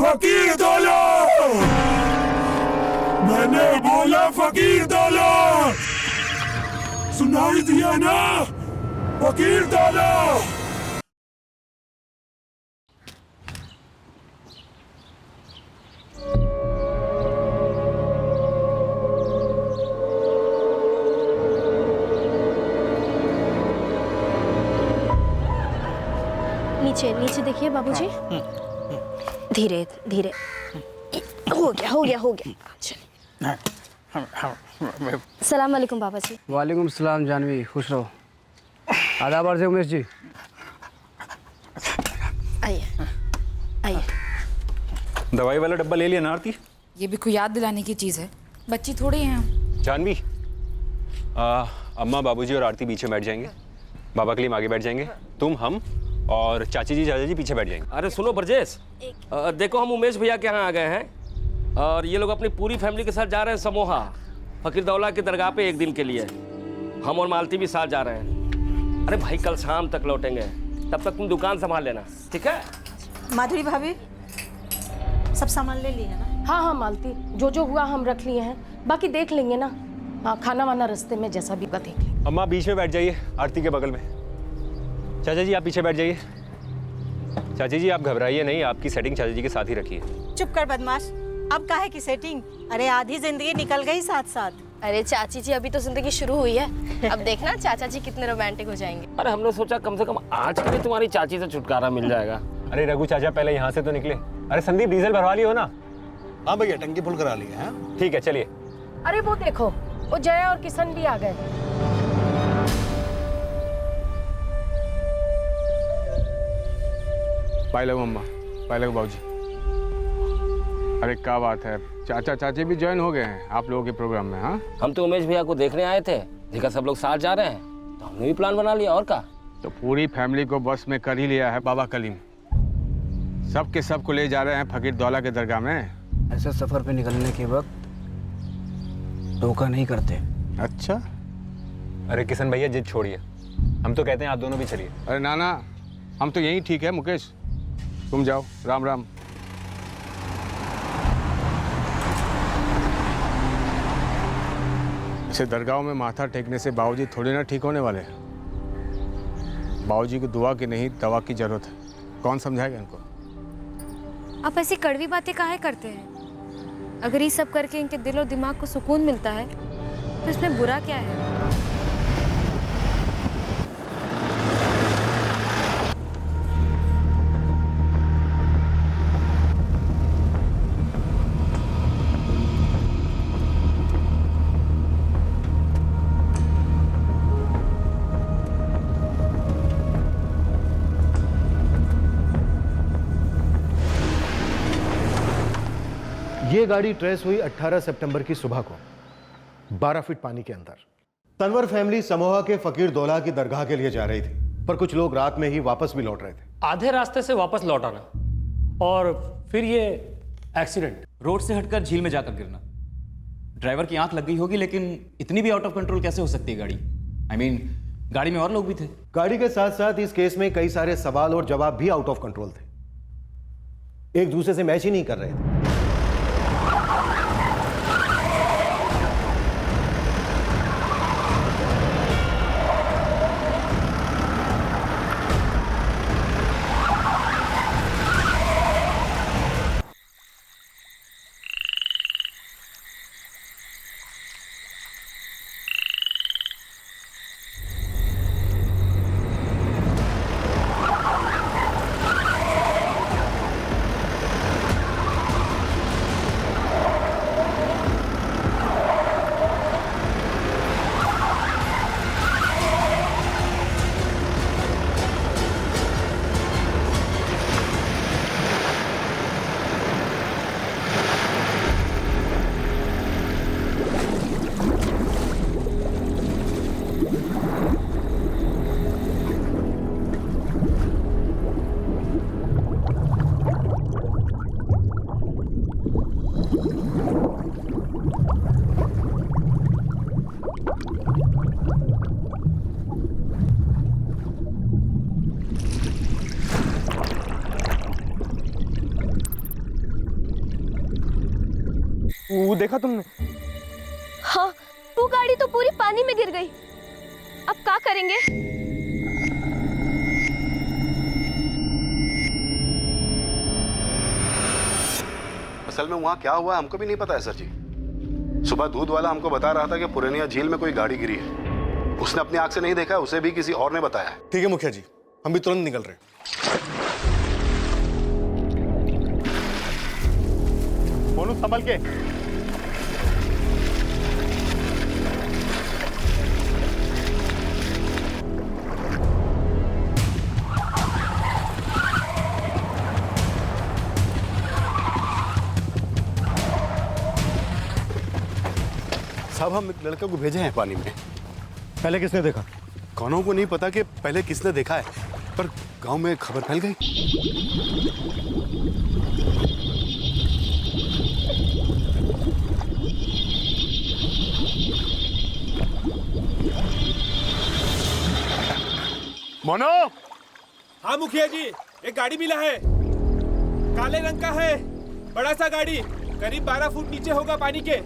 फकीर दौला, मैंने बोला फकीर दौला, सुनाई दिया ना? फकीर दौला। नीचे नीचे देखिए बाबूजी। धीरे धीरे। हो गया हो गया हो गया। सलाम वालेकुम बाबा जी। वालेकुम सलाम जानवी, खुश रहो। आदाब अर्ज़ है उमेश जी। आइए आइए। दवाई वाला डब्बा ले लिया ना आरती? ये भी कोई याद दिलाने की चीज़ है, बच्ची थोड़ी हैं हम। जानवी, अम्मा बाबूजी और आरती पीछे बैठ जाएंगे, बाबा कलीम आगे बैठ जाएंगे, तुम हम और चाची जी चाचा जी पीछे बैठ जाएंगे। अरे सुनो ब्रजेश, देखो हम उमेश भैया के यहाँ आ गए हैं और ये लोग अपनी पूरी फैमिली के साथ जा रहे हैं समोहा, फकीर दौला की दरगाह पे 1 दिन के लिए। हम और मालती भी साथ जा रहे हैं। अरे भाई कल शाम तक लौटेंगे, तब तक तुम दुकान संभाल लेना, ठीक है? माधुरी भाभी सब सामान ले लिए ना? हाँ हाँ मालती, जो जो हुआ हम रख लिए हैं, बाकी देख लेंगे ना। हाँ, खाना वाना रास्ते में जैसा भी होगा देख लेंगे। अम्मा बीच में बैठ जाइए, आरती के बगल में। चाचा जी आप पीछे बैठ जाइए। चाची जी आप घबराइए नहीं, आपकी सेटिंग चाचा जी के साथ ही रखिए। चुप कर बदमाश, अब काहे की सेटिंग? अरे आधी जिंदगी निकल गई साथ साथ। अरे चाची जी अभी तो जिंदगी शुरू हुई है, अब देखना चाचा जी कितने रोमांटिक हो जाएंगे। अरे हमने सोचा कम से कम आज के लिए तुम्हारी चाची से छुटकारा मिल जाएगा। अरे रघु चाचा पहले यहाँ से तो निकले। अरे संदीप डीजल भरवा लियो ना? हाँ भैया, टंकी फुल करा लिया है। ठीक है चलिए। अरे वो देखो, वो जय और किशन भी आ गए। पाई लगो अम्मा, पाई लगो बाबूजी। अरे क्या बात है, चाचा चाची भी ज्वाइन हो गए हैं आप लोगों के प्रोग्राम में? हाँ, हम तो उमेश भैया को देखने आए थे, देखा सब लोग साथ जा रहे हैं तो हमने भी प्लान बना लिया। और क्या, तो पूरी फैमिली को बस में कर ही लिया है बाबा कलीम। सब के सब को ले जा रहे हैं फकीर दौला के दरगाह में। ऐसे सफर पे निकलने के वक्त धोखा नहीं करते। अच्छा। अरे किशन भैया जिद छोड़िए, हम तो कहते हैं आप दोनों भी चलिए। अरे नाना, हम तो यही ठीक है। मुकेश तुम जाओ, राम राम। ऐसे दरगाहों में माथा टेकने से बाबूजी थोड़ी ना ठीक होने वाले हैं। बाबूजी को दुआ की नहीं दवा की जरूरत है। कौन समझाएगा इनको? आप ऐसी कड़वी बातें काहे करते हैं? अगर ये सब करके इनके दिल और दिमाग को सुकून मिलता है तो इसमें बुरा क्या है? ये गाड़ी ट्रेस हुई 18 सितंबर की सुबह को 12 फीट पानी के अंदर। तनवर फैमिली समोहा के फकीर दौला की दरगाह के लिए जा रही थी, पर कुछ लोग रात में ही वापस भी लौट रहे थे। आधे रास्ते से वापस लौट आना और फिर ये एक्सीडेंट। रोड से हटकर झील में जाकर गिरना। ड्राइवर की आंख लग गई होगी, लेकिन इतनी भी आउट ऑफ कंट्रोल कैसे हो सकती है गाड़ी? I mean, गाड़ी में और लोग भी थे। गाड़ी के साथ साथ इस केस में कई सारे सवाल और जवाब भी आउट ऑफ कंट्रोल थे, एक दूसरे से मैच ही नहीं कर रहे थे। वो देखा तुमने? हाँ, वो गाड़ी तो पूरी पानी में गिर गई। अब क्या करेंगे? असल में वहाँ क्या हुआ है हमको भी नहीं पता है सर जी। सुबह दूध वाला हमको बता रहा था कि पुरानिया झील में कोई गाड़ी गिरी है। उसने अपनी आंख से नहीं देखा, उसे भी किसी और ने बताया है। ठीक है मुखिया जी, हम भी तुरंत निकल रहे हैं। मोनू संभल के। साहब हम एक लड़के को भेजे हैं पानी में। पहले किसने देखा? कौनों को नहीं पता कि पहले किसने देखा है, पर गांव में खबर फैल गई। मोनो! हाँ मुखिया जी, एक गाड़ी मिला है, काले रंग का है, बड़ा सा गाड़ी, करीब 12 फुट नीचे होगा पानी के,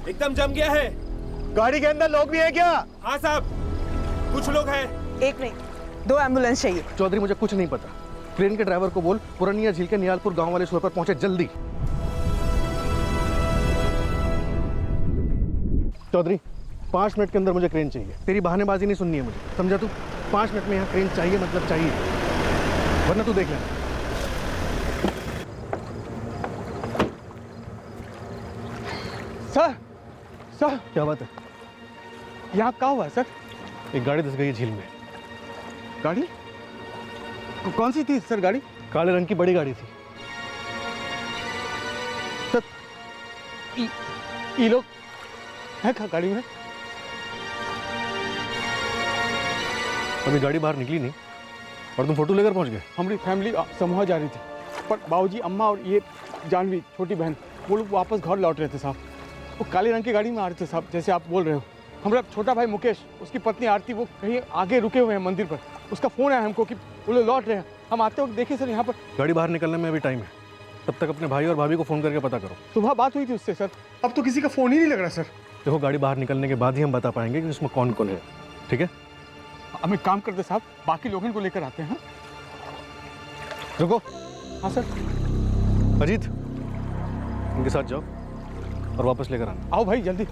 एकदम जम गया है। गाड़ी के अंदर लोग भी है क्या? हाँ साहब, कुछ लोग हैं। एक नहीं, 2 एम्बुलेंस चाहिए। चौधरी मुझे कुछ नहीं पता। ट्रेन के ड्राइवर को बोल पुरानिया झील के नियालपुर गांव वाले शोर पर पहुंचे जल्दी। चौधरी 5 मिनट के अंदर मुझे क्रेन चाहिए। तेरी बहानेबाजी नहीं सुननी है मुझे, समझा तू? 5 मिनट में यहाँ क्रेन चाहिए मतलब चाहिए, वरना तू देख लेना। सर, सर क्या बात है? यहाँ क्या हुआ है सर? एक गाड़ी धस गई है झील में। गाड़ी? कौन सी थी सर गाड़ी? काले रंग की बड़ी गाड़ी थी। सर, ये लोग है क्या गाड़ी में? अभी गाड़ी बाहर निकली नहीं और तुम फोटो लेकर पहुंच गए। हमारी फैमिली समूह जा रही थी, पर बाबूजी, अम्मा और ये जानवी छोटी बहन वो लोग वापस घर लौट रहे थे साहब। वो काले रंग की गाड़ी में आ रहे थे साहब, जैसे आप बोल रहे हो। हमारा छोटा भाई मुकेश, उसकी पत्नी आरती, वो कहीं आगे रुके हुए हैं मंदिर पर। उसका फ़ोन आया हमको कि वो लोग लौट रहे हैं। हम आते वक्त देखे सर यहाँ पर। गाड़ी बाहर निकलने में अभी टाइम है, तब तक अपने भाई और भाभी को फ़ोन करके पता करो। सुबह बात हुई थी उससे सर, अब तो किसी का फ़ोन ही नहीं लग रहा सर। देखो, गाड़ी बाहर निकलने के बाद ही हम बता पाएंगे कि उसमें कौन कौन है, ठीक है? हम एक काम करते साहब, बाकी लोगों को लेकर आते हैं। रुको। हाँ सर। अजीत, उनके साथ जाओ और वापस लेकर आना। आओ भाई जल्दी।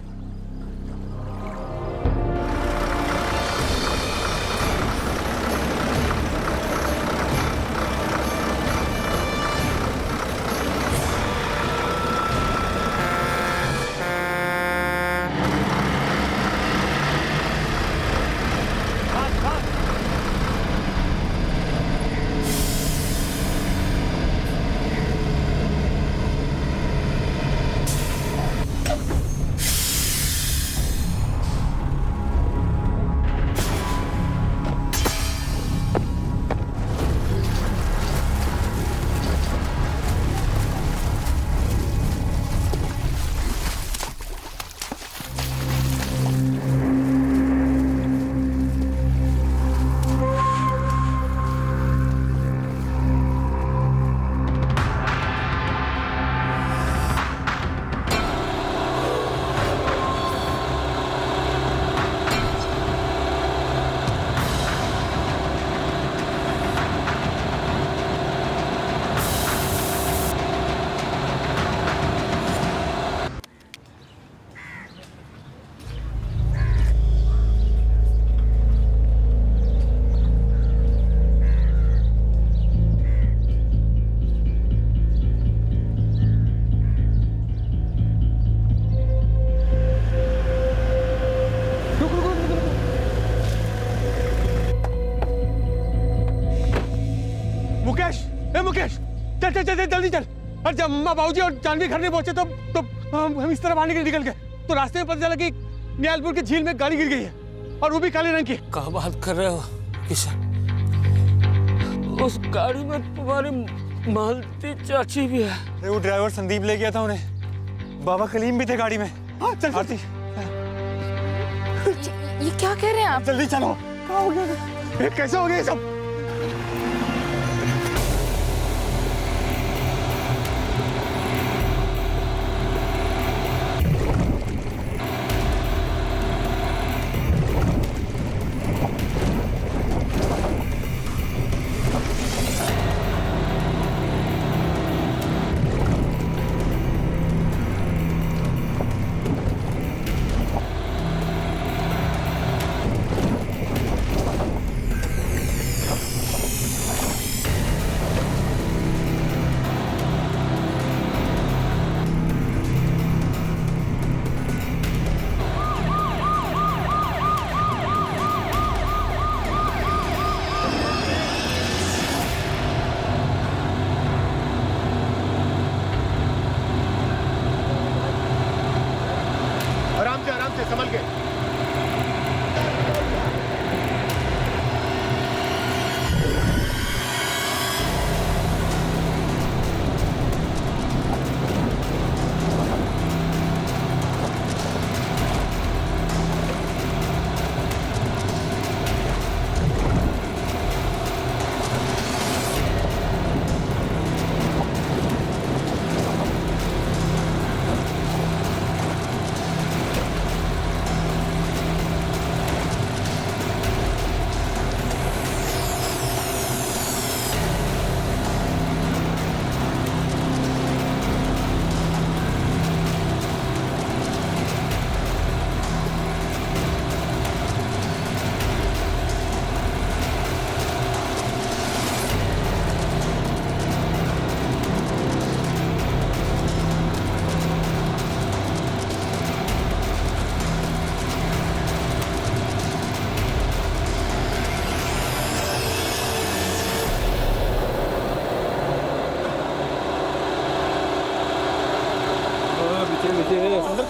मुकेश, चल चल चल जल्दी चल। और जब अम्मा बाबूजी और जानवी घर नहीं पहुंचे तो हम इस तरफ आने के लिए निकल गए, तो रास्ते में पता चला कि नियालपुर की झील में गाड़ी गिर गई है, और वो भी काले रंग की। क्या बात कर रहे हो किशन? उस गाड़ी में तुम्हारी मालती चाची भी है। अरे वो ड्राइवर संदीप ले गया था उन्हें, बाबा कलीम भी थे गाड़ी में। हाँ चल आरती। ये क्या कह रहे हैं आप? जल्दी चलो। क्या हो गया? कैसे हो गया ये सब?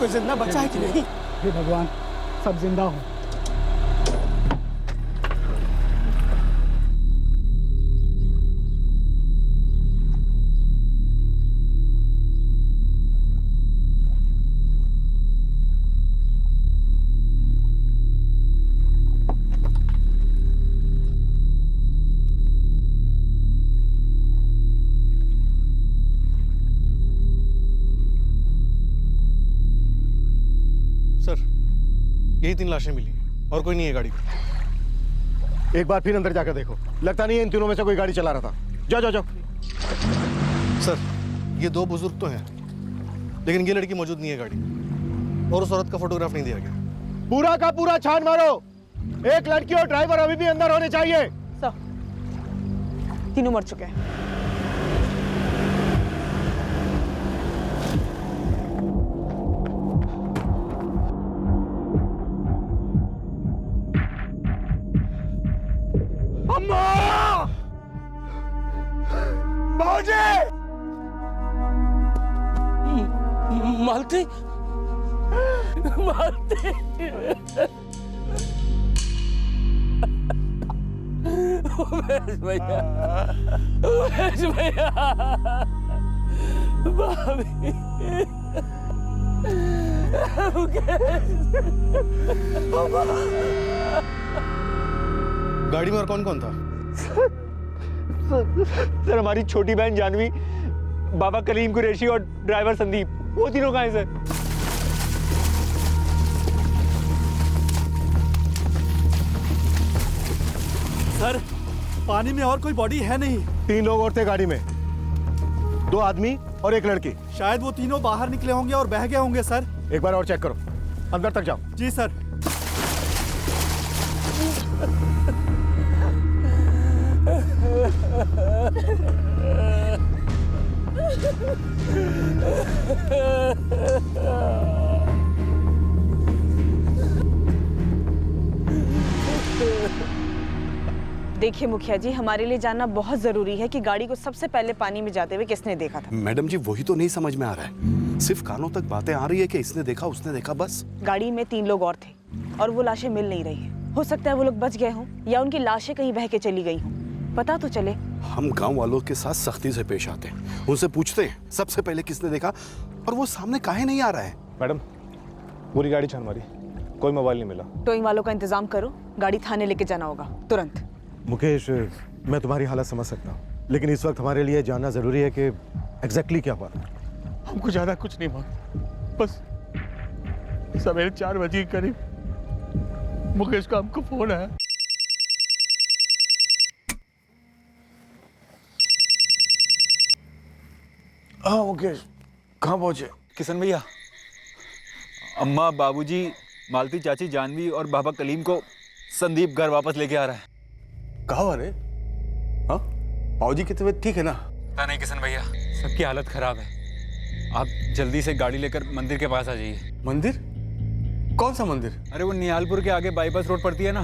कोई जिंदा बचा है कि नहीं? हे भगवान, सब जिंदा हो। सर, यही 3 लाशें मिली हैं और कोई नहीं है गाड़ी में। एक बार फिर अंदर जाकर देखो, लगता नहीं है इन तीनों में से कोई गाड़ी चला रहा था। जाओ जाओ जाओ। सर, ये 2 बुजुर्ग तो हैं, लेकिन ये लड़की मौजूद नहीं है गाड़ी में और उस औरत का फोटोग्राफ नहीं दिया गया। पूरा का पूरा छान मारो, एक लड़की और ड्राइवर अभी भी अंदर होने चाहिए। तीनों मर चुके हैं। अम्मा! बाबूजी! मालती, मालती, उमेश भैया, उमेश भैया, भाभी, गाड़ी में और कौन कौन था? सर हमारी छोटी बहन जानवी, बाबा कलीम कुरैशी और ड्राइवर संदीप, वो तीनों कहाँ हैं सर? सर, पानी में और कोई बॉडी है नहीं। 3 लोग और थे गाड़ी में, 2 आदमी और एक लड़की। शायद वो तीनों बाहर निकले होंगे और बह गए होंगे सर। एक बार और चेक करो, अंदर तक जाओ। जी सर। देखिए मुखिया जी, हमारे लिए जानना बहुत जरूरी है कि गाड़ी को सबसे पहले पानी में जाते हुए किसने देखा था। मैडम जी, वही तो नहीं समझ में आ रहा है। सिर्फ कानों तक बातें आ रही है कि इसने देखा, उसने देखा, बस। गाड़ी में 3 लोग और थे और वो लाशें मिल नहीं रही है। हो सकता है वो लोग बच गए हों या उनकी लाशें कहीं बह के चली गई हों। पता तो चले। हम गांव वालों के साथ सख्ती से पेश आते हैं, उनसे पूछते हैं सबसे पहले किसने देखा, और वो सामने काहे नहीं आ रहा है। मैडम, पूरी गाड़ी छान मारी, कोई मोबाइल नहीं मिला। टोइंग वालों का इंतजाम करो, गाड़ी थाने लेके जाना होगा तुरंत। मुकेश, मैं तुम्हारी हालत समझ सकता हूँ, लेकिन इस वक्त हमारे लिए जानना जरूरी है कि एग्जैक्टली क्या हुआ। हमको ज्यादा कुछ नहीं मालूम, बस सवेरे 4 बजे के करीब मुकेश का हमको फोन आया। हाँ मुकेश, कहाँ पहुंचे? किशन भैया, अम्मा, बाबूजी, मालती चाची, जानवी और बाबा कलीम को संदीप घर वापस लेके आ रहा है। कहाँ रे? हाँ, बाबूजी की तबीयत ठीक है ना? पता नहीं किशन भैया, सबकी हालत खराब है। आप जल्दी से गाड़ी लेकर मंदिर के पास आ जाइए। मंदिर? कौन सा मंदिर? अरे वो निहालपुर के आगे बाईपास रोड पड़ती है ना,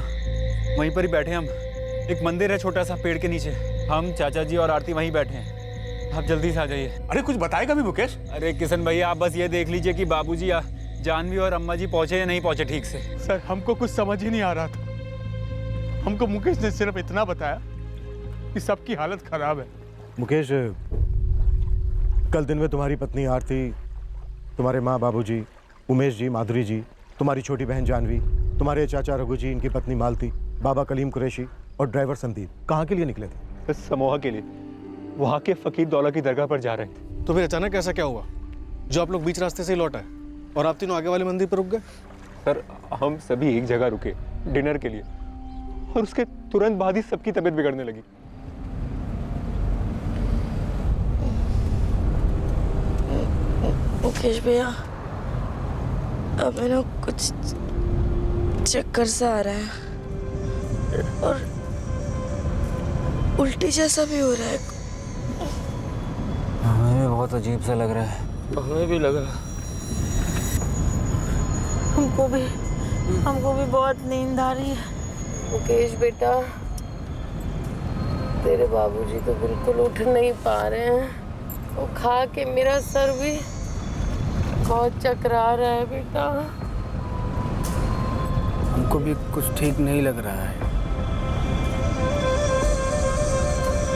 वहीं पर ही बैठे हम। एक मंदिर है छोटा सा पेड़ के नीचे, हम, चाचा जी और आरती वहीं बैठे हैं। आप जल्दी से आ जाइए। अरे कुछ बताएगा भी मुकेश? अरे किशन भैया, आप बस ये देख लीजिए कि बाबूजी, जानवी और अम्मा जी पहुंचे या नहीं पहुंचे ठीक से। सर, हमको कुछ समझ ही नहीं आ रहा था। हमको मुकेश ने सिर्फ इतना बताया कि सबकी हालत खराब है। मुकेश, कल दिन में तुम्हारी पत्नी आरती, तुम्हारे माँ बाबूजी, उमेश जी, माधुरी जी, तुम्हारी छोटी बहन जानवी, तुम्हारे चाचा रघु जी, इनकी पत्नी मालती, बाबा कलीम कुरैशी और ड्राइवर संदीप कहाँ के लिए निकले थे? समोहा के लिए, वहाँ के फकीर दौला की दरगाह पर जा रहे थे। तो फिर अचानक ऐसा क्या हुआ जो आप लोग बीच रास्ते से ही लौट आए और आप तीनों आगे वाले मंदिर पर रुक गए? सर, हम सभी एक जगह रुके डिनर के लिए और उसके तुरंत बाद ही सबकी तबीयत बिगड़ने लगी। मुकेश भैया, अब मैंने कुछ चक्कर सा आ रहा है और उल्टी जैसा भी हो रहा है। हमें भी बहुत अजीब सा लग रहा है। हमें भी लगा। हमको भी बहुत नींद आ रही है। मुकेश बेटा, तेरे बाबूजी तो बिल्कुल उठ नहीं पा रहे हैं। वो खा के मेरा सर भी बहुत चकरा रहा है बेटा। हमको भी कुछ ठीक नहीं लग रहा है।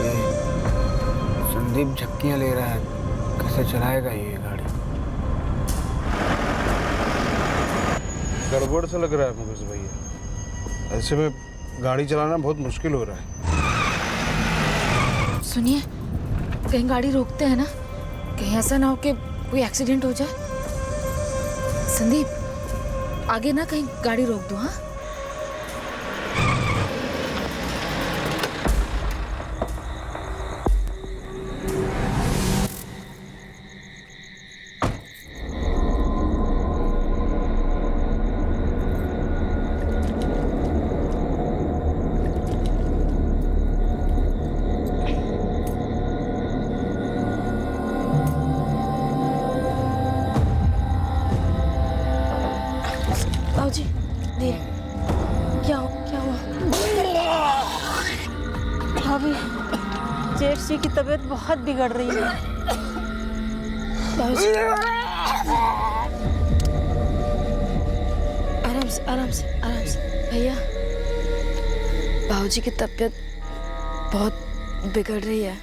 ये संदीप झक्कियाँ ले रहा है, कैसे चलाएगा ये गाड़ी? गड़बड़ सा लग रहा है मुकेश भैया। ऐसे में गाड़ी चलाना बहुत मुश्किल हो रहा है। सुनिए, कहीं गाड़ी रोकते हैं ना, कहीं ऐसा ना हो कि कोई एक्सीडेंट हो जाए। संदीप, आगे ना कहीं गाड़ी रोक दो। हाँ, बाबूजी, धीरे। क्या हुआ? भाभी, जेठ जी की तबीयत बहुत बिगड़ रही है। बाबूजी, आराम से भैया। बाबूजी की तबीयत बहुत बिगड़ रही है।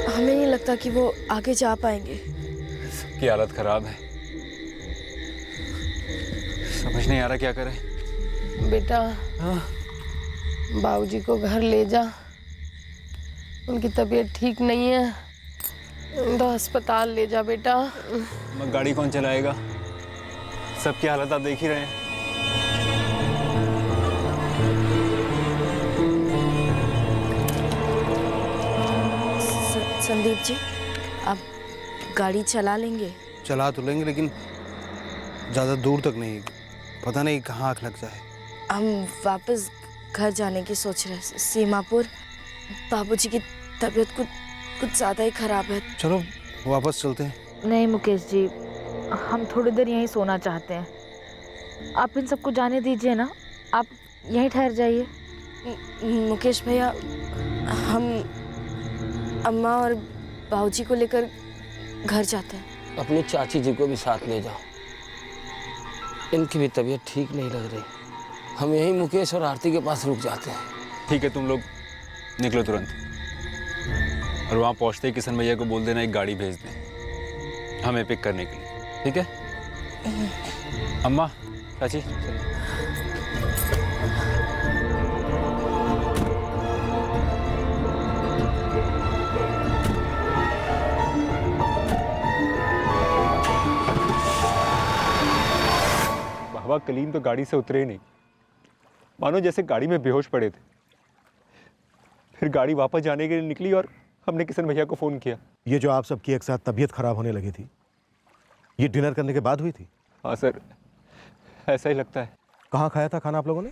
हमें नहीं लगता कि वो आगे जा पाएंगे। की हालत खराब है, समझ नहीं आ रहा क्या करें। बेटा, बाबूजी को घर ले जा, उनकी तबीयत ठीक नहीं है, तो अस्पताल ले जा बेटा। मगर गाड़ी कौन चलाएगा? सबकी हालत आप देख ही रहे हैं। संदीप जी, आप गाड़ी चला लेंगे? चला तो लेंगे, लेकिन ज़्यादा दूर तक नहीं, पता नहीं कहाँ आँख लग जाए। हम वापस घर जाने की सोच रहे हैं, सीमापुर। बाबूजी की तबीयत कुछ ज़्यादा ही खराब है। चलो वापस चलते हैं। नहीं मुकेश जी, हम थोड़ी देर यहीं सोना चाहते हैं। आप इन सबको जाने दीजिए ना, आप यहीं ठहर जाइए। मुकेश भैया, हम अम्मा और बाबूजी को लेकर घर जाते हैं। अपनी चाची जी को भी साथ ले जाओ, इनकी भी तबीयत ठीक नहीं लग रही। हम यहीं मुकेश और आरती के पास रुक जाते हैं। ठीक है, तुम लोग निकलो तुरंत, और वहाँ पहुँचते ही किशन भैया को बोल देना एक गाड़ी भेज दें हमें पिक करने के लिए। ठीक है अम्मा, चाची? बाबा कलीम तो गाड़ी से उतरे ही नहीं, मानो जैसे गाड़ी में बेहोश पड़े थे। फिर गाड़ी वापस जाने के लिए निकली और हमने किशन भैया को फ़ोन किया। ये जो आप सबकी एक साथ तबीयत खराब होने लगी थी, ये डिनर करने के बाद हुई थी? हाँ सर, ऐसा ही लगता है। कहाँ खाया था खाना आप लोगों ने?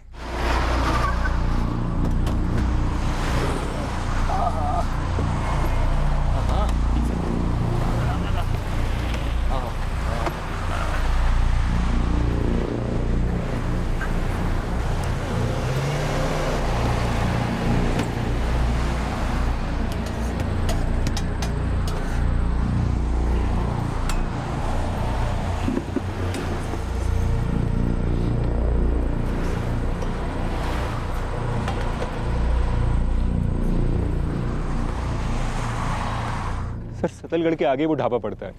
सर, सतलगढ़ के आगे वो ढाबा पड़ता है।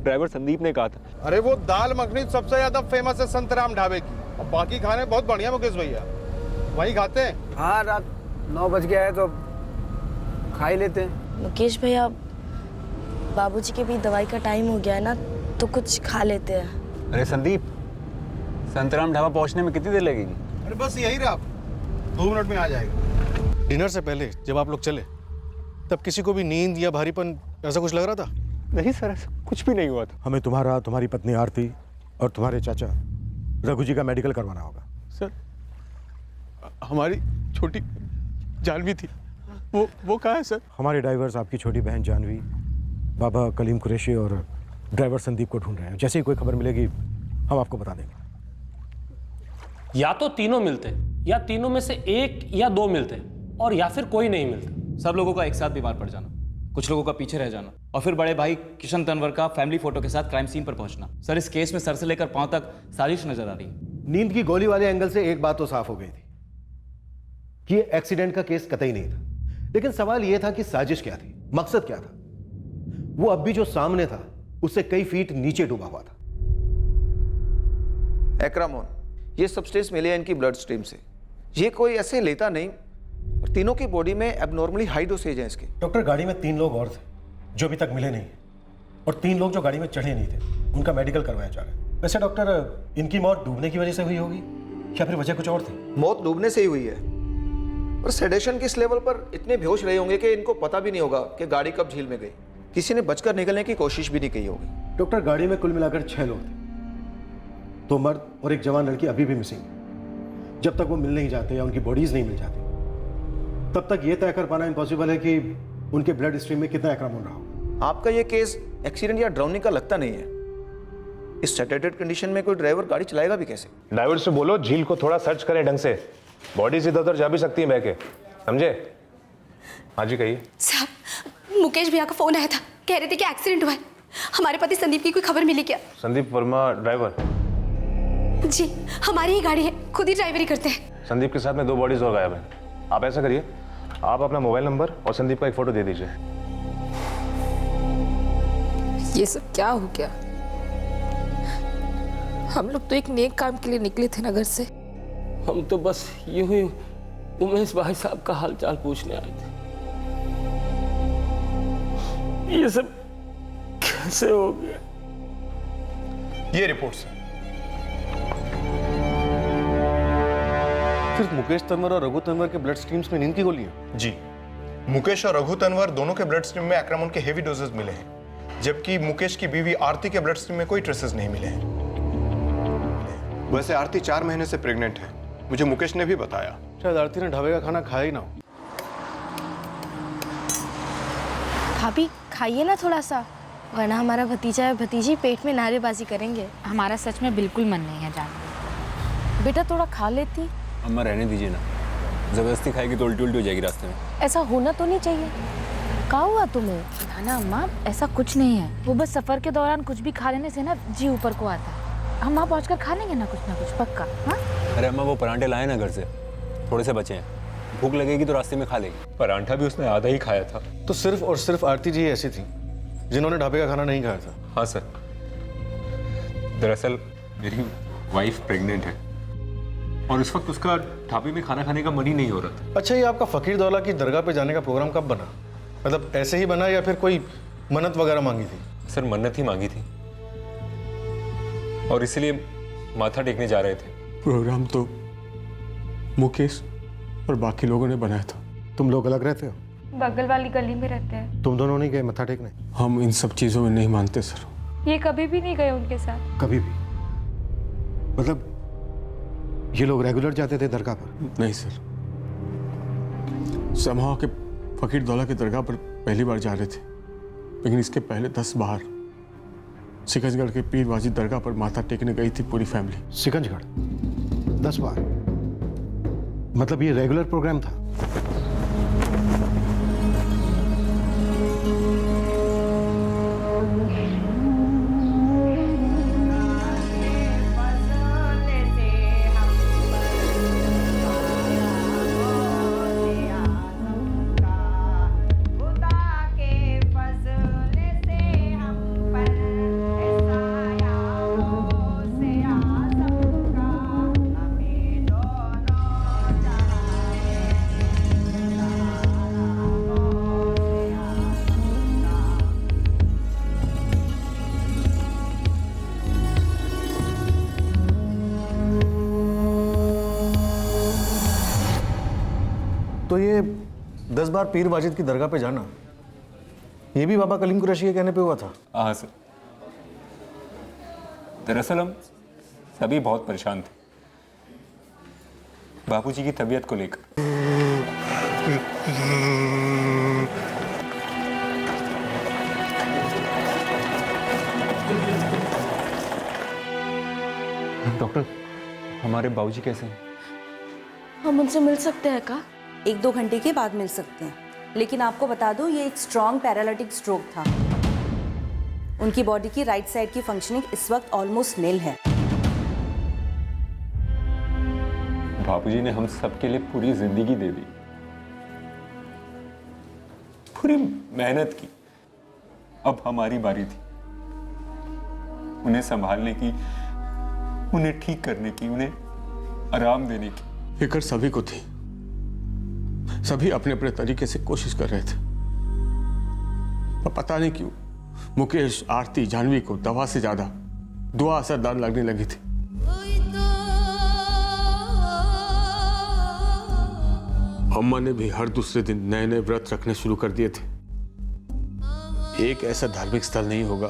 ड्राइवर संदीप ने कहा था। अरे वो दाल मखनी सबसे ज्यादा फेमस है संतराम ढाबे की, और बाकी खाने बहुत बढ़िया मुकेश भैया, वहीं खाते हैं। हाँ, रात 9 बज गया है तो खा ही लेते हैं। मुकेश भैया, बाबूजी के भी दवाई का टाइम हो गया है ना, तो कुछ खा लेते हैं। अरे संदीप, संतराम ढाबा पहुंचने में कितनी देर लगेगी? अरे बस यही रहा, 2 मिनट में आ जाएगा। डिनर से पहले जब आप लोग चले तब किसी को भी नींद या भारीपन ऐसा कुछ लग रहा था? नहीं सर, ऐसा कुछ भी नहीं हुआ था। हमें तुम्हारा, तुम्हारी पत्नी आरती और तुम्हारे चाचा रघु जी का मेडिकल करवाना होगा। सर, हमारी छोटी जानवी थी, वो कहाँ है सर? हमारे ड्राइवर्स आपकी छोटी बहन जानवी, बाबा कलीम कुरैशी और ड्राइवर संदीप को ढूंढ रहे हैं। जैसे ही कोई खबर मिलेगी हम आपको बता देंगे। या तो तीनों मिलते, या तीनों में से एक या दो मिलते, और या फिर कोई नहीं मिलता। सब लोगों का एक साथ बीमार पड़ जाना कुछ लोगों का पीछे रह जाना और फिर बड़े भाई किशन तनवर का फैमिली फोटो के साथ क्राइम सीन पर पहुंचना। सर इस केस में सर से लेकर पांव तक साजिश नजर आ रही है। नींद की गोली वाले एंगल से एक बात तो साफ हो गई थी कि ये एक्सीडेंट का केस कतई नहीं था, लेकिन सवाल यह था कि साजिश क्या थी, मकसद क्या था। वो अब भी जो सामने था उससे कई फीट नीचे डूबा हुआ था। एक्रामोन, ये सब्सटेंस मिले हैं इनकी ब्लड स्ट्रीम से। ये कोई ऐसे लेता नहीं और तीनों की बॉडी में एबनॉर्मली हाई डोसेज है इसके। डॉक्टर, गाड़ी में 3 लोग और थे जो अभी तक मिले नहीं, और 3 लोग जो गाड़ी में चढ़े नहीं थे, उनका मेडिकल करवाया जा रहा है। वैसे डॉक्टर, इनकी मौत डूबने की वजह से हुई होगी या फिर वजह कुछ और थी? मौत डूबने से ही हुई है, और सेडेशन के इस लेवल पर इतने बेहोश रहे होंगे कि इनको पता भी नहीं होगा कि गाड़ी कब झील में गई। किसी ने बचकर निकलने की कोशिश भी नहीं की होगी। डॉक्टर, गाड़ी में कुल मिलाकर 6 लोग थे, 2 मर्द और एक जवान लड़की अभी भी मिसिंग है। जब तक वो मिल नहीं जाते या उनकी बॉडीज नहीं मिल जाती, तब तक ये तय कर पाना इम्पॉसिबल है कि उनके ब्लड स्ट्रीम में कितना एक्रामोन रहा हो। आपका ये केस एक्सीडेंट या ड्राउनिंग का लगता नहीं है। इस सैचुरेटेड कंडीशन में कोई ड्राइवर गाड़ी चलाएगा भी कैसे? ड्राइवर से बोलो झील को थोड़ा सर्च करें ढंग से, बॉडीज इधर उधर जा भी सकती है बह के, समझे? हाँ जी कहिए। साहब, मुकेश भैया का फोन आया था, कह रहे थे कि एक्सीडेंट हुआ है। हमारे पति संदीप की कोई खबर मिली क्या? संदीप वर्मा ड्राइवर? जी, हमारी ही गाड़ी है, खुद ही ड्राइवरी करते हैं। संदीप के साथ में 2 बॉडीज और गायब हैं। आप ऐसा करिए, आप अपना मोबाइल नंबर और संदीप का एक फोटो दे दीजिए। ये सब क्या हो गया? हम लोग तो एक नेक काम के लिए निकले थे नगर से। हम तो बस यूं ही उमेश भाई साहब का हाल चाल पूछने आए थे। ये सब कैसे हो गया? ये रिपोर्ट्स हैं। सिर्फ मुकेश तंवर और रघु तंवर के ब्लड स्ट्रीम्स में नींद की गोली है? जी, मुकेश और रघु तंवर दोनों के ब्लड स्ट्रीम में एक्रामोन के हेवी डोजेस मिले हैं, जबकि मुकेश की बीवी आरती के ब्लड स्ट्रीम में कोई ट्रेसेस नहीं मिले हैं। वैसे आरती 4 महीने से प्रेग्नेंट है, मुझे मुकेश ने भी बताया। शायद आरती ने ढाबे का खाना खाया ही ना हो। भाभी खाइए ना थोड़ा सा, वरना हमारा भतीजा या भतीजी पेट में नारेबाजी करेंगे। हमारा सच में बिल्कुल मन नहीं है जाने। बेटा थोड़ा खा लेती। अम्मा रहने दीजिए ना, जबरदस्ती खाएगी तो उल्टी उल्टी हो जाएगी रास्ते में। ऐसा होना तो नहीं चाहिए। क्या हुआ तुम्हें? ना ना अम्मा, ऐसा कुछ नहीं है। वो बस सफर के दौरान कुछ भी खा लेने से ना जी ऊपर को आता है। हम वहाँ पहुँच कर खा लेंगे ना कुछ पक्का। हाँ अरे अम्मा, वो परांठे लाए ना घर से, थोड़े से बचे हैं, भूख लगेगी तो रास्ते में खा लेगी। परांठा भी उसने आधा ही खाया था। तो सिर्फ और सिर्फ आरती जी ऐसी थी जिन्होंने ढाबे का खाना नहीं खाया था? हाँ सर, दरअसल मेरी वाइफ प्रेग्नेंट है और इस वक्त उसका ढाबे में खाना खाने का मन ही नहीं हो रहा था। अच्छा, ये आपका फकीर दौला की दरगाह पे जाने का प्रोग्राम कब बना? मतलब ऐसे ही बना या फिर कोई मन्नत वगैरह मांगी थी? सर मन्नत ही मांगी थी और इसलिए माथा टेकने जा रहे थे। प्रोग्राम तो मुकेश और बाकी लोगों ने बनाया था। तुम लोग अलग रहते हो? बगल वाली गली में रहते हैं। तुम दोनों नहीं गए मत्था टेकने? हम इन सब चीजों में नहीं मानते सर। ये कभी भी नहीं गए उनके साथ? कभी भी? मतलब ये लोग रेगुलर जाते थे दरगाह पर? नहीं सर, समहा के फकीर दौला के दरगाह पर पहली बार जा रहे थे, लेकिन इसके पहले 10 बार सिकंजगढ़ के पीर वाजिद दरगाह पर माथा टेकने गई थी पूरी फैमिली। सिकंजगढ़ 10 बार? मतलब ये रेगुलर प्रोग्राम था? तो ये 10 बार पीर वाजिद की दरगाह पे जाना, ये भी बाबा कलीम कुरैशी के कहने पे हुआ था? हाँ सर, दरअसल हम सभी बहुत परेशान थे बापूजी की तबीयत को लेकर। डॉक्टर, हमारे बाबूजी कैसे हैं? हम उनसे मिल सकते हैं का? 1-2 घंटे के बाद मिल सकते हैं। लेकिन आपको बता दूं ये एक स्ट्रॉन्ग पैरालिटिक स्ट्रोक था। उनकी बॉडी की राइट साइड की फंक्शनिंग इस वक्त ऑलमोस्ट निल है। बाबूजी ने हम सबके लिए पूरी जिंदगी दे दी, पूरी मेहनत की। अब हमारी बारी थी उन्हें संभालने की, उन्हें ठीक करने की, उन्हें आराम देने की। फिक्र सभी को थी, सभी अपने अपने तरीके से कोशिश कर रहे थे, पर पता नहीं क्यों मुकेश, आरती, जानवी को दवा से ज्यादा दुआ असरदार लगने लगी थी। अम्मा ने भी हर दूसरे दिन नए नए व्रत रखने शुरू कर दिए थे। एक ऐसा धार्मिक स्थल नहीं होगा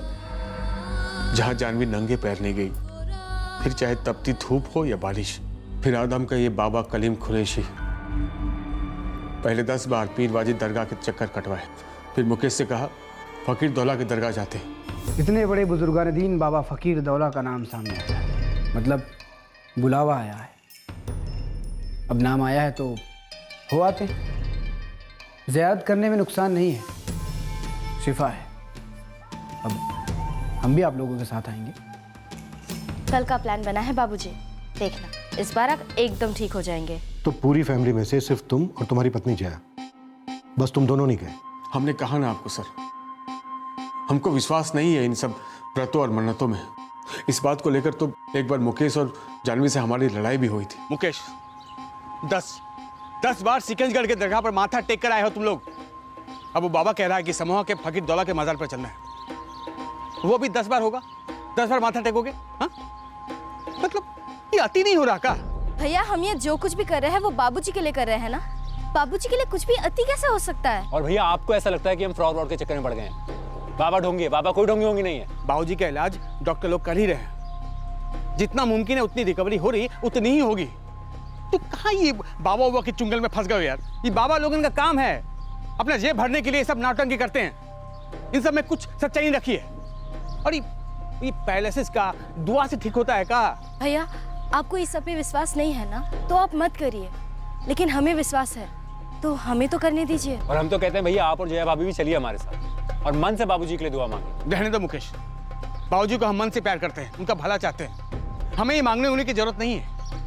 जहां जानवी नंगे पैर नहीं गई, फिर चाहे तपती धूप हो या बारिश। फिर आदम का ये बाबा कलीम कुरैशी पहले 10 बार पीर वाजिद दरगाह के चक्कर कटवाए, फिर मुकेश से कहा फकीर दौला की दरगाह जाते। इतने बड़े बुजुर्गान दीन बाबा फकीर दौला का नाम सामने आया है, मतलब बुलावा आया है। अब नाम आया है तो हो आते। ज़ियारत करने में नुकसान नहीं है, शिफा है। अब हम भी आप लोगों के साथ आएंगे। कल का प्लान बना है बाबूजी, देखना इस बार आप एकदम ठीक हो जाएंगे। तो पूरी फैमिली में से सिर्फ तुम और तुम्हारी पत्नी जया, बस तुम दोनों नहीं गए? हमने कहा ना आपको सर, हमको विश्वास नहीं है इन सब व्रतों और मन्नतों में। इस बात को लेकर तो एक बार मुकेश और जानवी से हमारी लड़ाई भी हुई थी। मुकेश, 10 बार सिकंजगढ़ के दरगाह पर माथा टेक कर आए हो तुम लोग। अब वो बाबा कह रहा है कि समूह के फकीर दौला के मजार पर चलना है, वो भी 10 बार होगा? 10 बार माथा टेकोगे? हाँ, मतलब ये अति नहीं हो रहा का? भैया हम ये जो कुछ भी कर रहे हैं वो बाबूजी के लिए कर रहे हैं ना, बाबूजी के लिए कुछ भी अति कैसे हो सकता है? और भैया आपको ऐसा लगता है कि हम फ्रॉड के चक्कर में पड़ गए हैं? बाबा ढोंगी है, बाबा कोई ढोंगी होंगी नहीं है। बाबूजी का इलाज डॉक्टर लोग कर ही रहे हैं, जितना मुमकिन है उतनी रिकवरी हो रही उतनी ही होगी। तो कहाँ ये बाबा के चुंगल में फंस गए यार? ये बाबा लोगों का काम है, अपना जेब भरने के लिए सब नाटंकी करते हैं। इन सब में कुछ सच्चाई नहीं रखी है। और ये पैलेसेस का दुआ से ठीक होता है का? भैया आपको इस सब पे विश्वास नहीं है ना, तो आप मत करिए, लेकिन हमें विश्वास है तो हमें तो करने दीजिए। और हम तो कहते हैं भैया आप और जया भाभी भी चलिए हमारे साथ और मन से बाबूजी के लिए दुआ मांगे। रहने दो मुकेश, बाबूजी को हम मन से प्यार करते हैं, उनका भला चाहते हैं। हमें ये मांगने होने की जरूरत नहीं है,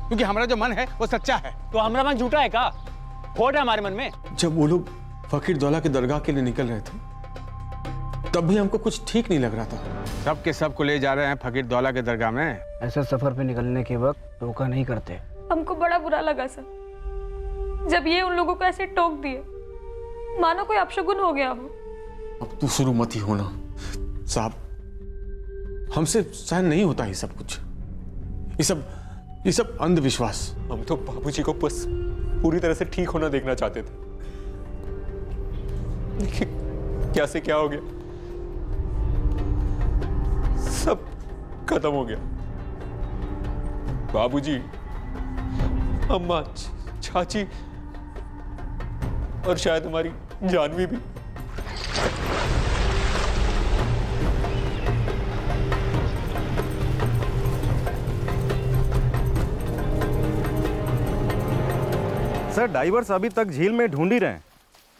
क्योंकि हमारा जो मन है वो सच्चा है। तो हमारा मन झूठा है का? खोट है हमारे मन में। जब वो लोग फकीर दौला के दरगाह के लिए निकल रहे थे तब भी हमको कुछ ठीक नहीं लग रहा था। सब के सब को ले जा रहे हैं फकीर दौला के दरगाह में। ऐसे सफर पे निकलने के वक्त धोखा नहीं करते। हमको बड़ा बुरा लगा सर, जब ये उन लोगों को ऐसे टोक दिए, मानो कोई अपशगुन हो गया हो। अब तू शुरू मत ही होना साहब, हमसे सहन नहीं होता ये सब कुछ, ये सब अंधविश्वास। हम तो बाबूजी को बस पूरी तरह से ठीक होना देखना चाहते थे, देखिए क्या से क्या हो गया, सब खत्म हो गया। बाबूजी, अम्मा, चाची और शायद हमारी जानवी भी। सर डाइवर्स अभी तक झील में ढूंढ ही रहे हैं,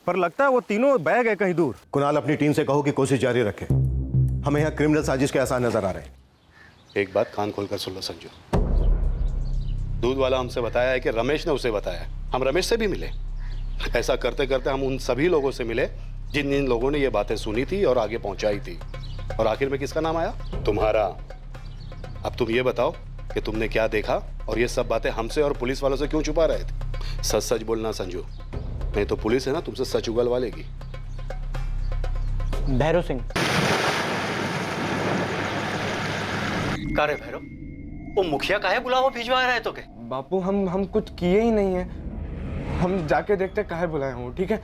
पर लगता है वो तीनों बह गए कहीं दूर। कुणाल अपनी टीम से कहो कि कोशिश जारी रखे, हमें यहाँ क्रिमिनल साजिश के आसार नजर आ रहे हैं। एक बात कान खोलकर सुन लो संजू, दूध वाला हमसे बताया है कि रमेश ने उसे बताया। हम रमेश से भी मिले, ऐसा करते करते हम उन सभी लोगों से मिले जिन जिन लोगों ने ये बातें सुनी थी और आगे पहुंचाई थी, और आखिर में किसका नाम आया? तुम्हारा। अब तुम ये बताओ कि तुमने क्या देखा और ये सब बातें हमसे और पुलिस वालों से क्यों छुपा रहे थे? सच सच बोलना संजू, नहीं तो पुलिस है ना तुमसे सच उगलवा लेगी। भैरव सिंह। का रे भैरव, वो मुखिया काहे बुलावा भिजवा रहे तो के? बापू हम कुछ किए ही नहीं है, हम जाके देखते काहे बुलाए हो, ठीक है?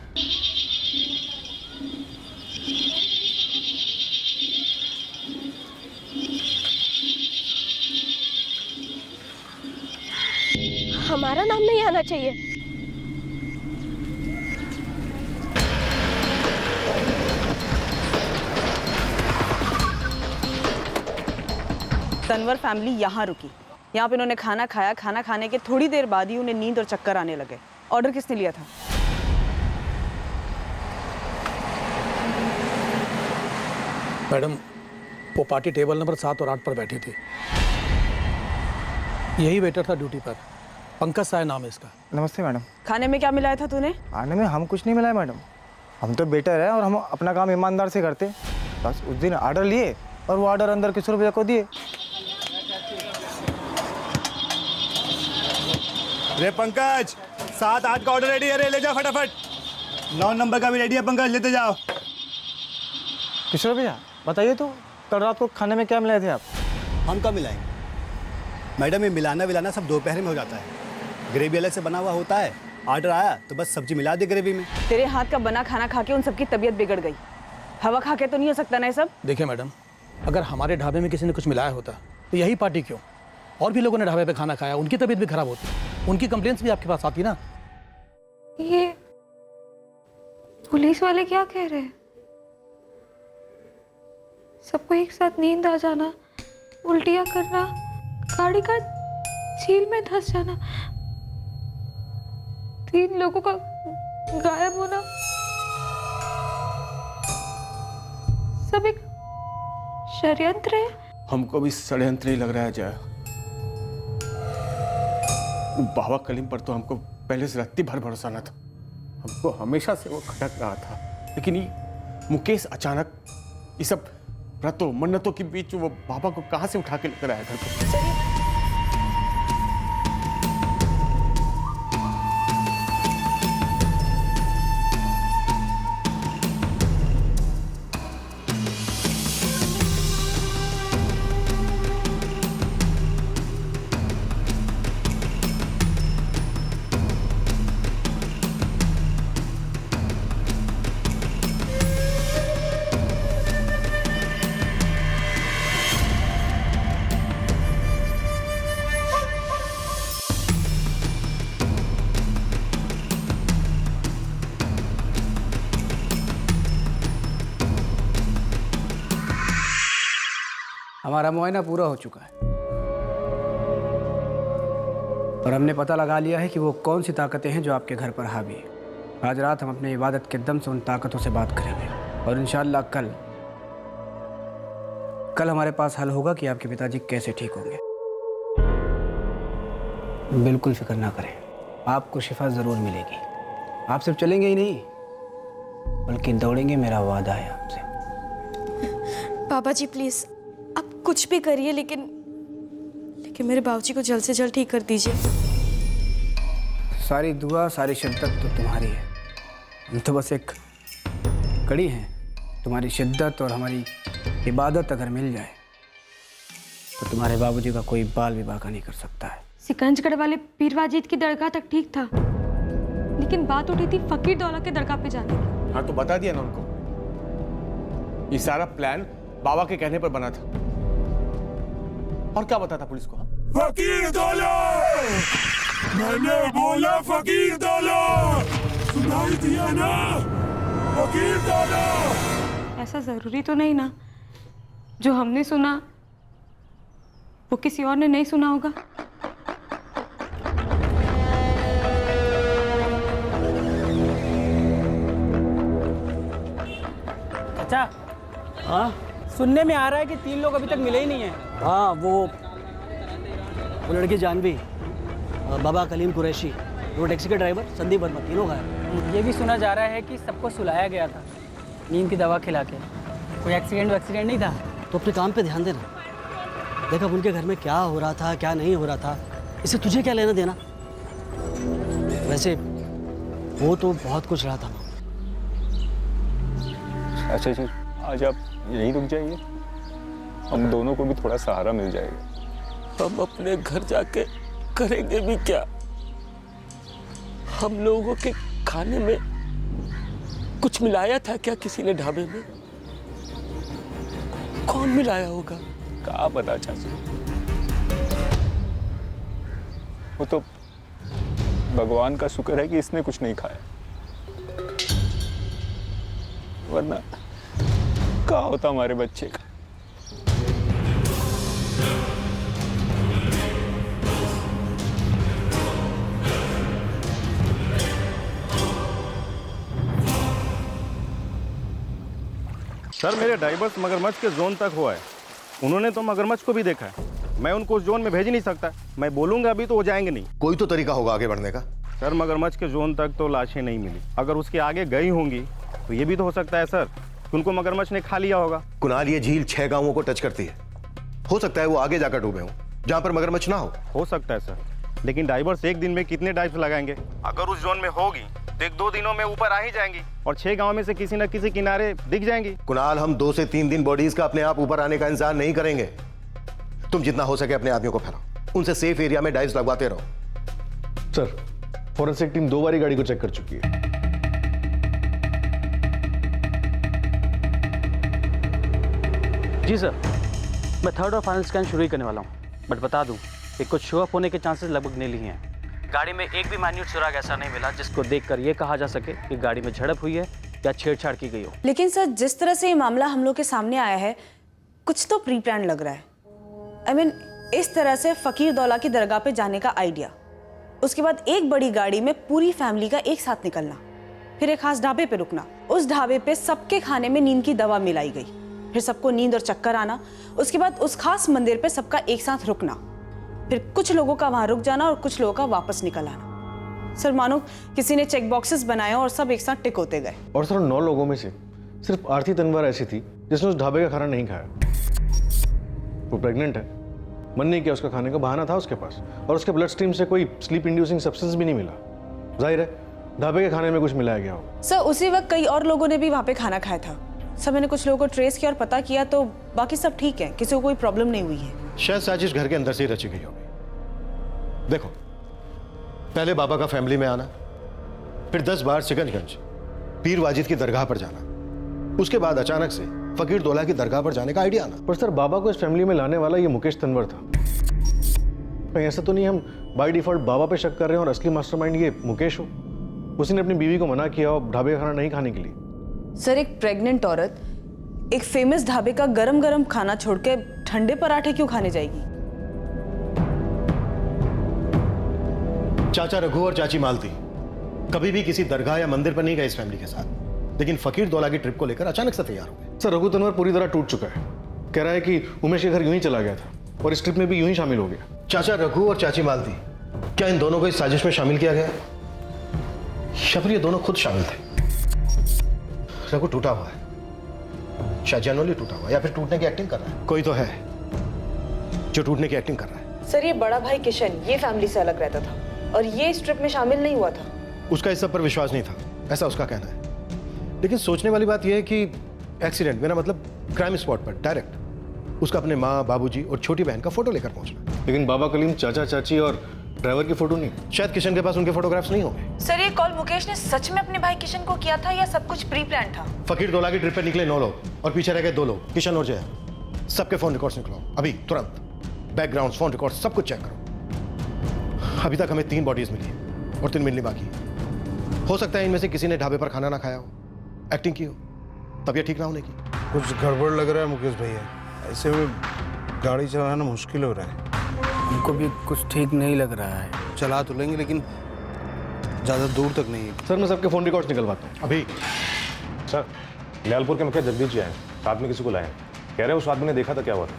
हमारा नाम नहीं आना चाहिए। तनवर फैमिली यहाँ रुकी, यहाँ पे उन्होंने खाना खाया। खाना खाने के थोड़ी देर बाद ही उन्हें नींद और चक्कर आने लगे। ऑर्डर किसने लिया था? मैडम, वो पार्टी टेबल नंबर 7 और 8 पर बैठी थी। यही वेटर था ड्यूटी पर। पंकज साय नाम है इसका। नमस्ते मैडम। खाने में क्या मिलाया था तूने? खाने में हम कुछ नहीं मिलाया मैडम। हम तो बेटर है और हम अपना काम ईमानदार से करते। बस उस दिन ऑर्डर लिए और वो ऑर्डर अंदर किशोर भैया को दिए। रे पंकज, 7-8 का ऑर्डर रेडी है रे, ले जाओ फटाफट। 9 नंबर का भी रेडी है पंकज, लेते जाओ। किशोर भैया बताइए तो, कल रात को खाने में क्या मिलाए थे आप? हम कब मिलाएंगे मैडम? ये मिलाना सब दोपहर में हो जाता है। ग्रेवी अलग से बना हुआ होता है। ऑर्डर आया तो बस सब्जी मिला दी ग्रेवी में। तेरे हाथ का बना खाना खा के उन सबकी तबीयत बिगड़ गई। हवा खा के तो नहीं हो सकता ना ये सब। देखिए मैडम, अगर हमारे ढाबे में किसी ने कुछ मिलाया होता तो यही पार्टी क्यों, और भी लोगों ने ढाबे पे खाना खाया, उनकी तबीयत भी खराब होती, उनकी कंप्लेंट्स भी आपके पास आती ना। ये पुलिस वाले क्या कह रहे हैं? सबको एक साथ नींद आ जाना, उल्टियाँ करना, गाड़ी का झील में धंस जाना, 3 लोगों का गायब होना, सब एक षड्यंत्र है। हमको भी षड्यंत्र ही लग रहा है जया। बाबा कलीम पर तो हमको पहले से रत्ती भर भरोसा न था। हमको हमेशा से वो खटक रहा था, लेकिन ये मुकेश अचानक ये सब व्रतों मन्नतों के बीच वो बाबा को कहाँ से उठा के लेकर आया घर पर। हमारा मुआयना पूरा हो चुका है और हमने पता लगा लिया है कि वो कौन सी ताकतें हैं जो आपके घर पर हावी है। आज रात हम अपने इबादत के दम से उन ताकतों से बात करेंगे और इंशाअल्लाह कल हमारे पास हल होगा कि आपके पिताजी कैसे ठीक होंगे। बिल्कुल फिक्र ना करें, आपको शिफा ज़रूर मिलेगी। आप सिर्फ चलेंगे ही नहीं बल्कि दौड़ेंगे, मेरा वादा है आपसे। पापा जी प्लीज़ आप कुछ भी करिए, लेकिन मेरे बाबूजी को जल्द से जल्द ठीक कर दीजिए। सारी दुआ सारी शिद्दत तो तुम्हारी है, हम तो बस एक कड़ी हैं। तुम्हारी शिद्दत और हमारी इबादत अगर मिल जाए तो तुम्हारे बाबूजी का कोई बाल भी बाका नहीं कर सकता है। सिकंजगढ़ वाले पीर वाजिद की दरगाह तक ठीक था, लेकिन बात उठी थी फकीर दौला के दरगाह पे जाने की। हाँ तो बता दिया ना उनको, ये सारा प्लान बाबा के कहने पर बना था। और क्या बताता पुलिस को? फकीर दौला, मैंने बोला फकीर दौला, सुनाई दिया ना? फकीर दौला। ऐसा जरूरी तो नहीं ना जो हमने सुना वो किसी और ने नहीं सुना होगा। अच्छा, हाँ सुनने में आ रहा है कि 3 लोग अभी तक मिले ही नहीं हैं। हाँ वो लड़की जानवी, बाबा कलीम कुरैशी, वो टैक्सी के ड्राइवर संदीप वर्मा, तीनों गायब। ये भी सुना जा रहा है कि सबको सुलाया गया था नींद की दवा खिला के। कोई एक्सीडेंट नहीं था? तो अपने काम पे ध्यान देना। देखा उनके घर में क्या हो रहा था क्या नहीं हो रहा था, इससे तुझे क्या लेना देना। वैसे वो तो बहुत कुछ रहा था। अच्छा जी, आज आप यहीं रुक जाइए, हम दोनों को भी थोड़ा सहारा मिल जाएगा। हम अपने घर जाके करेंगे भी क्या? हम लोगों के खाने में कुछ मिलाया था क्या किसी ने ढाबे में? कौन मिलाया होगा? क्या पता चाचू, वो तो भगवान का शुक्र है कि इसने कुछ नहीं खाया, वरना क्या होता हमारे बच्चे का। सर मेरे डाइवर्स मगरमच्छ के जोन तक हुआ है। उन्होंने तो मगरमच्छ को भी देखा है। मैं उनको उस जोन में भेज ही नहीं सकता। मैं बोलूंगा अभी तो वो जाएंगे नहीं। कोई तो तरीका होगा आगे बढ़ने का। सर मगरमच्छ के जोन तक तो लाशें नहीं मिली। अगर उसके आगे गई होंगी तो ये भी तो हो सकता है सर कि उनको मगरमच्छ ने खा लिया होगा। कुणाल, ये झील 6 गांवों को टच करती है। हो सकता है वो आगे जाकर डूबे हों जहां पर मगरमच्छ ना हो सकता है सर, लेकिन डाइवर्स एक दिन में कितने डाइव्स लगाएंगे? अगर उस जोन में होगी तो 1-2 दिनों में ऊपर आ ही जाएंगी और 6 गांव में से किसी न किसी किनारे दिख जाएंगी। कुणाल, हम 2 से 3 दिन बॉडीज का अपने आप ऊपर आने का इंतजार नहीं करेंगे। तुम जितना हो सके अपने आदमियों को फैलाओ, उनसे सेफ एरिया में डाइव्स लगवाते रहो। सर, फॉरेंसिक टीम 2 बार गाड़ी को चेक कर चुकी है। जी सर, मैं थर्ड और फाइनल स्कैन शुरू ही करने वाला हूँ, बट बता दूँ कि कुछ शो अप होने के चांसेस लगभग नील ही हैं। गाड़ी में एक भी माइन्यूट सुराग ऐसा नहीं मिला जिसको देखकर ये कहा जा सके कि गाड़ी में झड़प हुई है या छेड़छाड़ की गई हो। लेकिन सर, जिस तरह से ये मामला हम लोग के सामने आया है, कुछ तो प्री प्लान लग रहा है। I mean, इस तरह से फकीर दौला की दरगाह पे जाने का आइडिया, उसके बाद एक बड़ी गाड़ी में पूरी फैमिली का एक साथ निकलना, फिर एक खास ढाबे पे रुकना, उस ढाबे पे सबके खाने में नींद की दवा मिलाई गई, फिर सबको नींद और चक्कर आना, उसके बाद उस खास मंदिर पे सबका एक साथ रुकना, फिर कुछ लोगों का वहां रुक जाना और कुछ लोगों का वापस निकल आना। सर मानो किसी ने चेक बॉक्सेस बनाए और सब एक साथ टिक होते गए। और सर 9 लोगों में से सिर्फ आरती तनवर ऐसी थी जिसने उस ढाबे का खाना नहीं खाया। वो प्रेग्नेंट है, मन नहीं किया, उसका खाने का बहाना था उसके पास, और उसके ब्लड स्ट्रीम से कोई स्लीप इंड्यूसिंग सब्सटेंस भी नहीं मिला। जाहिर है ढाबे के खाने में कुछ मिलाया गया होगा। सर उसी वक्त कई और लोगों ने भी वहाँ पे खाना खाया था। सर मैंने कुछ लोगों को ट्रेस किया और पता किया तो बाकी सब ठीक है, किसी को कोई प्रॉब्लम नहीं हुई है। शायद साजिश घर के अंदर से ही रची गई होगी। देखो, पहले बाबा का फैमिली में आना, फिर 10 बार सिकंजगंज पीर वाजिद की दरगाह पर जाना, उसके बाद अचानक से फकीर दौला की दरगाह पर जाने का आइडिया आना। पर सर बाबा को इस फैमिली में लाने वाला ये मुकेश तनवर था। कहीं ऐसा तो नहीं हम बाय डिफॉल्ट बाबा पे शक कर रहे हैं और असली मास्टरमाइंड ये मुकेश हो? उसी ने अपनी बीवी को मना किया और ढाबे का खाना नहीं खाने के लिए। सर एक प्रेग्नेंट औरत एक फेमस ढाबे का गरम गरम खाना छोड़ के ठंडे पराठे क्यों खाने जाएगी? चाचा रघु और चाची मालती कभी भी किसी दरगाह या मंदिर पर नहीं गए इस फैमिली के साथ, लेकिन फकीर दौला की ट्रिप को लेकर अचानक से तैयार हो गए। सर रघु तनवर पूरी तरह टूट चुका है, कह रहा है कि उमेश के घर यूं ही चला गया था और इस ट्रिप में भी यूं ही शामिल हो गया। चाचा रघु और चाची मालती, क्या इन दोनों को इस साजिश में शामिल किया गया या फिर ये दोनों खुद शामिल थे? रघु टूटा हुआ है, शायद जनरली टूटा हुआ या फिर टूटने की एक्टिंग कर रहा है। कोई तो है जो टूटने की एक्टिंग कर रहा है। सर ये बड़ा भाई किशन ये फैमिली से अलग रहता था और ये इस ट्रिप में शामिल नहीं हुआ था। उसका इस सब पर विश्वास नहीं था, ऐसा उसका कहना है। लेकिन सोचने वाली बात यह है कि एक्सीडेंट, मेरा मतलब क्राइम स्पॉट पर डायरेक्ट उसका अपने माँ, बाबूजी और छोटी बहन का फोटो लेकर पहुंचना। लेकिन बाबा कलीम, चाचा चाची और ड्राइवर की फोटो नहीं। शायद किशन के पास उनके फोटोग्राफ्स नहीं होंगे। सर ये कॉल मुकेश ने सच में अपने भाई किशन को किया था या सब कुछ प्री प्लान था? फकीर दौला की ट्रिप पे निकले 9 लोग और पीछे रह गए 2 लोग, किशन और जय। सबके फोन रिकॉर्ड्स निकलो अभी तुरंत, बैकग्राउंड, फोन रिकॉर्ड सब कुछ चेक करो। अभी तक हमें 3 बॉडीज मिली और 3 मिलनी बाकी है। हो सकता है इनमें से किसी ने ढाबे पर खाना ना खाया हो, एक्टिंग की हो, तबीयत ठीक ना होने की। कुछ गड़बड़ लग रहा है मुकेश भैया, ऐसे में गाड़ी चलाना मुश्किल हो रहा है। हमको भी कुछ ठीक नहीं लग रहा है। चला तो लेंगे लेकिन ज़्यादा दूर तक नहीं है। सर मैं सबके फोन रिकॉर्ड्स निकलवाता हूँ अभी। सर लियालपुर के मुखिया जगदीश जी आए, साथ में किसी को लाए, कह रहे उस आदमी ने देखा था, क्या हुआ था?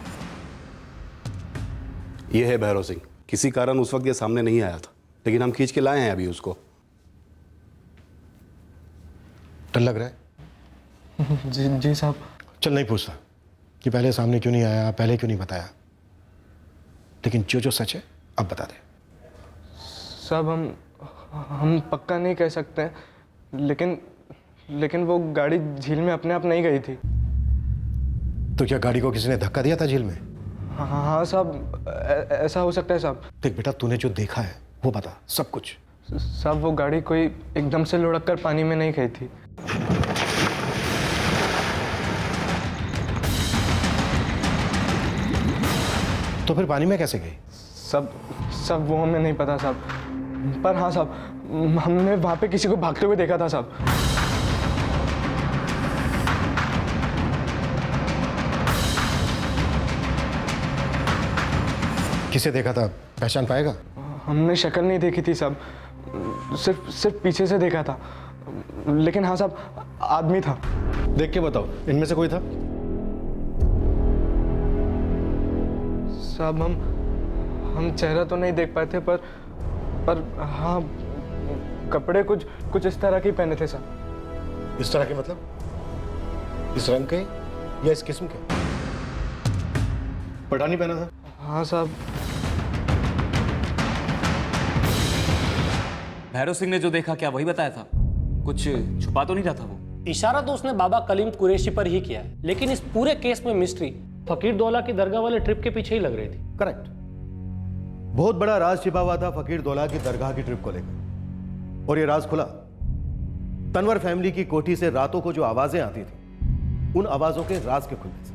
ये है भैरव सिंह, किसी कारण उस वक्त ये सामने नहीं आया था, लेकिन हम खींच के लाए हैं अभी उसको। डर लग रहा है? जी साहब। चल नहीं पूछता कि पहले सामने क्यों नहीं आया, पहले क्यों नहीं बताया, लेकिन जो सच है अब बता दे। साहब हम पक्का नहीं कह सकते, लेकिन वो गाड़ी झील में अपने आप नहीं गई थी। तो क्या गाड़ी को किसी ने धक्का दिया था झील में? हाँ साहब, ऐसा हो सकता है साहब। देख बेटा, तूने जो देखा है वो बता, सब कुछ। साहब वो गाड़ी कोई एकदम से लुढ़क कर पानी में नहीं गई थी। तो फिर पानी में कैसे गई? सब वो हमें नहीं पता साहब, पर हाँ साहब हमने वहाँ पे किसी को भागते हुए देखा था साहब। किसे देखा था, पहचान पाएगा? हमने शक्ल नहीं देखी थी साहब, सिर्फ पीछे से देखा था। लेकिन हाँ साहब, आदमी था। देख के बताओ, इनमें से कोई था? साहब हम चेहरा तो नहीं देख पाए थे, पर हाँ कपड़े कुछ इस तरह के पहने थे साहब। इस तरह के मतलब? इस रंग के या इस किस्म के? पठानी पहना था? हाँ साहब। भैरव सिंह ने जो देखा क्या वही बताया था? कुछ छुपा तो नहीं रहा था वो? इशारा तो उसने बाबा कलीम कुरैशी पर ही किया है, लेकिन इस पूरे केस में मिस्ट्री फकीर दौला की दरगाह वाले ट्रिप के पीछे ही लग रही थी। करेक्ट। बहुत बड़ा राज छिपा हुआ था फकीर दौला की दरगाह की ट्रिप को लेकर, और ये राज खुला तनवर फैमिली की कोठी से रातों को जो आवाजें आती थी, उन आवाजों के राज के खुलने से।